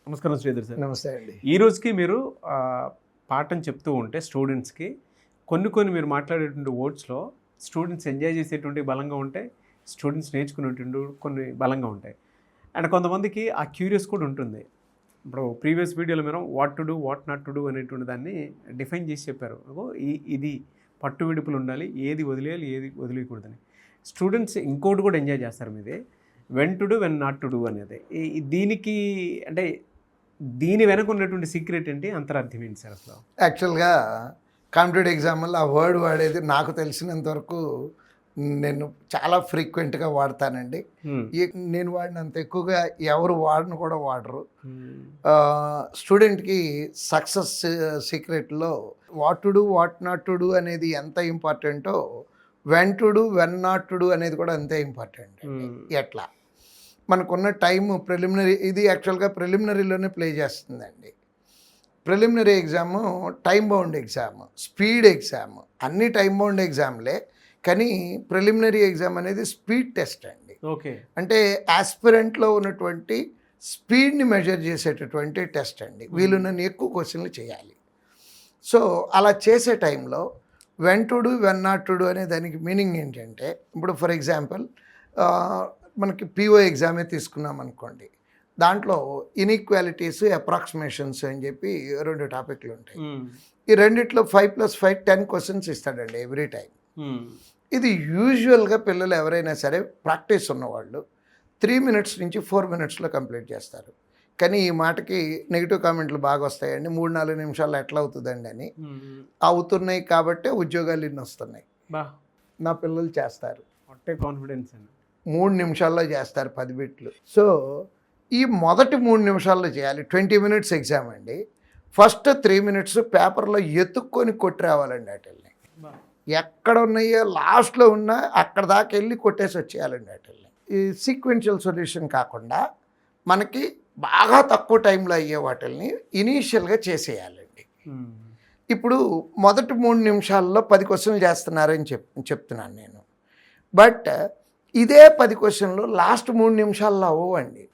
నమస్కారం శ్రీధర్ సార్. నమస్తే అండి. ఈ రోజుకి మీరు పాఠం చెప్తూ ఉంటే స్టూడెంట్స్కి కొన్ని మీరు మాట్లాడేటువంటి వర్డ్స్లో స్టూడెంట్స్ ఎంజాయ్ చేసేటువంటి బలంగా ఉంటాయి, స్టూడెంట్స్ నేర్చుకునేటువంటి కొన్ని బలంగా ఉంటాయి. అండ్ కొంతమందికి ఆ క్యూరియస్ కూడా ఉంటుంది. ఇప్పుడు ప్రీవియస్ వీడియోలో మీరు what to do what not to do అనేటువంటి దాన్ని డిఫైన్ చేసి చెప్పారు. ఇది పట్టు విడుపులు ఉండాలి, ఏది వదిలేయాలి ఏది వదిలేయకూడదని. స్టూడెంట్స్ ఇంకోటి కూడా ఎంజాయ్ చేస్తారు మీది, when to do when not to do అనేది. దీనికి అంటే దీని వెనక ఉన్నటువంటి సీక్రెట్ ఏంటి, అంతరార్థం ఏంటి సార్ అసలు? యాక్చువల్గా కాంపిటేటివ్ ఎగ్జామ్లో ఆ వర్డ్ వాడేది నాకు తెలిసినంత వరకు నేను చాలా ఫ్రీక్వెంట్గా వాడతానండి. నేను వాడినంత ఎక్కువగా ఎవరు వాడను కూడా వాడరు. స్టూడెంట్కి సక్సెస్ సీక్రెట్లో what to do what not to do అనేది ఎంత ఇంపార్టెంటో when to do when not to do అనేది కూడా అంతే ఇంపార్టెంట్. ఎట్లా మనకున్న టైము ప్రిలిమినరీ, ఇది యాక్చువల్గా ప్రిలిమినరీలోనే ప్లే చేస్తుందండి. Preliminary exam time bound exam, speed exam, అన్ని టైం బౌండ్ ఎగ్జామ్లే. కానీ ప్రిలిమినరీ ఎగ్జామ్ అనేది స్పీడ్ టెస్ట్ అండి. ఓకే, అంటే ఆస్పిరెంట్లో ఉన్నటువంటి స్పీడ్ని మెజర్ చేసేటటువంటి టెస్ట్ అండి. వీలున్నన్ని ఎక్కువ క్వశ్చన్లు చేయాలి. సో అలా చేసే టైంలో when to do when not to do అనే దానికి మీనింగ్ ఏంటంటే, ఇప్పుడు ఫర్ ఎగ్జాంపుల్ మనకి పిఓ ఎగ్జామే తీసుకున్నాం అనుకోండి. దాంట్లో ఇన్ఈక్వాలిటీస్, అప్రాక్సిమేషన్స్ అని చెప్పి 2 టాపిక్లు ఉంటాయి. ఈ రెండిట్లో 5+5 10 క్వశ్చన్స్ ఇస్తాడండి ఎవ్రీ టైం. ఇది యూజువల్గా పిల్లలు ఎవరైనా సరే ప్రాక్టీస్ ఉన్నవాళ్ళు 3 minutes నుంచి 4 minutesలో కంప్లీట్ చేస్తారు. కానీ ఈ మాటకి నెగిటివ్ కామెంట్లు బాగా వస్తాయండి, 3-4 నిమిషాల్లో ఎట్లా అవుతుందండి అని. అవుతున్నాయి కాబట్టే ఉద్యోగాలు ఇన్ని వస్తున్నాయి. నా పిల్లలు చేస్తారు, కాన్ఫిడెన్స్ అండి. 3 నిమిషాల్లో చేస్తారు 10 బిట్లు. సో ఈ మొదటి 3 నిమిషాల్లో చేయాలి. 20 minutes ఎగ్జామ్ అండి. ఫస్ట్ 3 minutes పేపర్లో ఎత్తుక్కొని కొట్టి రావాలండి. వాటిల్ని ఎక్కడ ఉన్నాయో లాస్ట్లో ఉన్నా అక్కడ దాకా వెళ్ళి కొట్టేసి వచ్చేయాలండి వాటిల్ని. ఈ సీక్వెన్షియల్ సొల్యూషన్ కాకుండా మనకి బాగా తక్కువ టైంలో అయ్యే వాటిల్ని ఇనీషియల్గా చేసేయాలండి. ఇప్పుడు మొదటి 3 నిమిషాల్లో 10 క్వశ్చన్లు చేస్తున్నారని చెప్తున్నాను నేను. బట్ ఇదే 10 క్వశ్చన్లు లాస్ట్ 3 నిమిషాల్లో అవ్వండి.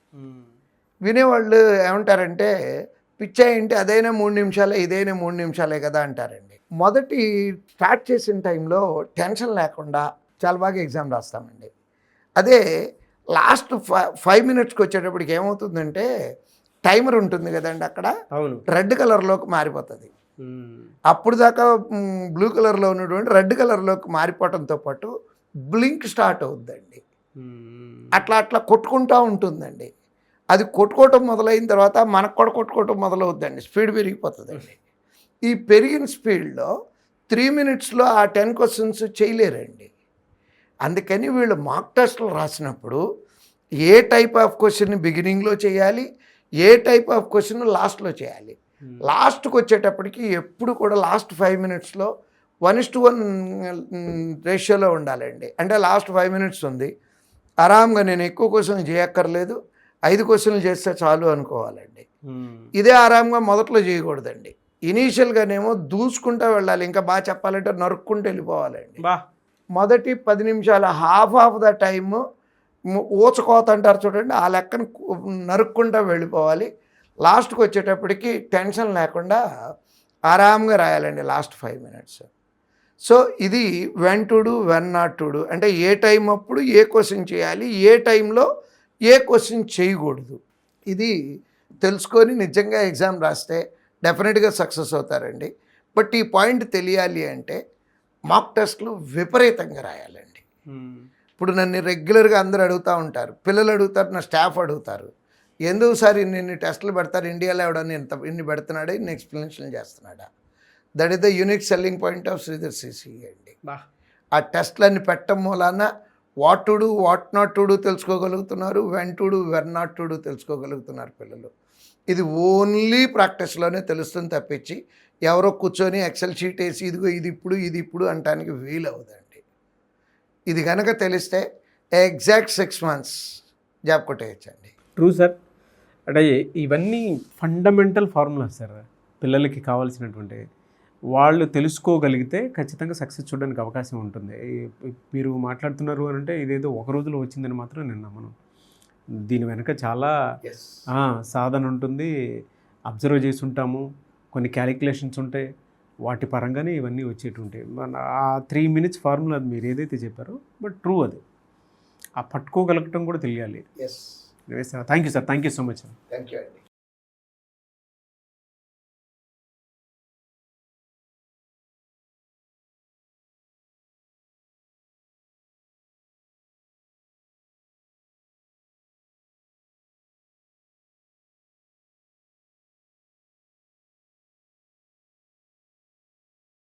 వినేవాళ్ళు ఏమంటారంటే, పిచ్చా ఏంటి అదైనా 3 నిమిషాలే ఇదైనా 3 నిమిషాలే కదా అంటారండి. మొదటి స్టార్ట్ చేసిన టైంలో టెన్షన్ లేకుండా చాలా బాగా ఎగ్జామ్ రాస్తామండి. అదే లాస్ట్ 5 minutesకి వచ్చేటప్పటికి ఏమవుతుందంటే, టైమర్ ఉంటుంది కదండి అక్కడ, రెడ్ కలర్లోకి మారిపోతుంది. అప్పుడు దాకా బ్లూ కలర్లో ఉన్నటువంటి రెడ్ కలర్లోకి మారిపోవడంతో పాటు బ్లింక్ స్టార్ట్ అవుద్దండి. అట్లా కొట్టుకుంటూ ఉంటుందండి. అది కొట్టుకోవటం మొదలైన తర్వాత మనకు కూడా కొట్టుకోవటం మొదలవుద్దండి, స్పీడ్ పెరిగిపోతుందండి. ఈ పెరిగిన స్పీడ్లో 3 minutesలో ఆ 10 క్వశ్చన్స్ చేయలేరండి. అందుకని వీళ్ళు మాక్ టెస్ట్లు రాసినప్పుడు ఏ టైప్ ఆఫ్ క్వశ్చన్ బిగినింగ్లో చేయాలి, ఏ టైప్ ఆఫ్ క్వశ్చన్ లాస్ట్లో చేయాలి. లాస్ట్కి వచ్చేటప్పటికి ఎప్పుడు కూడా లాస్ట్ 5 minutesలో 1:1 రేషియోలో ఉండాలండి. అంటే లాస్ట్ 5 minutes ఉంది, ఆరాంగా నేను ఎక్కువ క్వశ్చన్లు చేయక్కర్లేదు, 5 క్వశ్చన్లు చేస్తే చాలు అనుకోవాలండి. ఇదే ఆరాంగా మొదట్లో చేయకూడదండి. ఇనీషియల్గానేమో దూసుకుంటూ వెళ్ళాలి, ఇంకా బాగా చెప్పాలంటే నరుక్కుంటూ వెళ్ళిపోవాలండి. మొదటి 10 నిమిషాలు హాఫ్ ఆఫ్ ద టైము ఊచకోత అంటారు చూడండి, ఆ లెక్కను నరుక్కుంటూ వెళ్ళిపోవాలి. లాస్ట్కి వచ్చేటప్పటికి టెన్షన్ లేకుండా ఆరాంగా రాయాలండి లాస్ట్ 5 minutes. సో ఇది when to do when not to do, అంటే ఏ టైం అప్పుడు ఏ క్వశ్చన్ చేయాలి, ఏ టైంలో ఏ క్వశ్చన్ చేయకూడదు. ఇది తెలుసుకొని నిజంగా ఎగ్జామ్ రాస్తే డెఫినెట్గా సక్సెస్ అవుతారండి. బట్ ఈ పాయింట్ తెలియాలి అంటే మాక్ టెస్ట్లు విపరీతంగా రాయాలండి. ఇప్పుడు నన్ను రెగ్యులర్గా అందరూ అడుగుతూ ఉంటారు, పిల్లలు అడుగుతారు, నా స్టాఫ్ అడుగుతారు, ఎందుకు సార్ ఇన్ని టెస్టులు పెడతారు, ఇండియాలో ఎవడని ఇన్ని పెడుతున్నాడా, ఇన్ని ఎక్స్ప్లెనేషన్ చేస్తున్నాడా. That is the unique selling point of Sridhar CC అండి. ఆ టెస్ట్లన్నీ పెట్టడం మూలాన what to do what not to do తెలుసుకోగలుగుతున్నారు, when to do when not to do తెలుసుకోగలుగుతున్నారు పిల్లలు. ఇది ఓన్లీ ప్రాక్టీస్లోనే తెలుస్తుంది తప్పించి ఎవరో కూర్చొని ఎక్సెల్ షీట్ వేసి ఇదిగో ఇది ఇప్పుడు అనటానికి వీలు అవుదండి. ఇది కనుక తెలిస్తే ఎగ్జాక్ట్ 6 months జాబ్ కొట్టేయచ్చండి. True sir. అంటే ఇవన్నీ ఫండమెంటల్ ఫార్ములాస్ సార్, పిల్లలకి కావాల్సినటువంటి. వాళ్ళు తెలుసుకోగలిగితే ఖచ్చితంగా సక్సెస్ చూడడానికి అవకాశం ఉంటుంది. మీరు మాట్లాడుతున్నారు అని అంటే ఇదేదో ఒక రోజులో వచ్చిందని మాత్రం నేను నమ్మను. దీని వెనక చాలా సాధన ఉంటుంది, అబ్జర్వ్ చేసి ఉంటాము, కొన్ని క్యాలిక్యులేషన్స్ ఉంటాయి, వాటి పరంగానే ఇవన్నీ వచ్చేటుంటాయి. మన ఆ 3 minutes ఫార్ములా మీరు ఏదైతే చెప్పారో బట్ ట్రూ అది, ఆ పట్టుకోగలగటం కూడా తెలియాలి. Yes, thank you sir, thank you so much. Thank you అండి.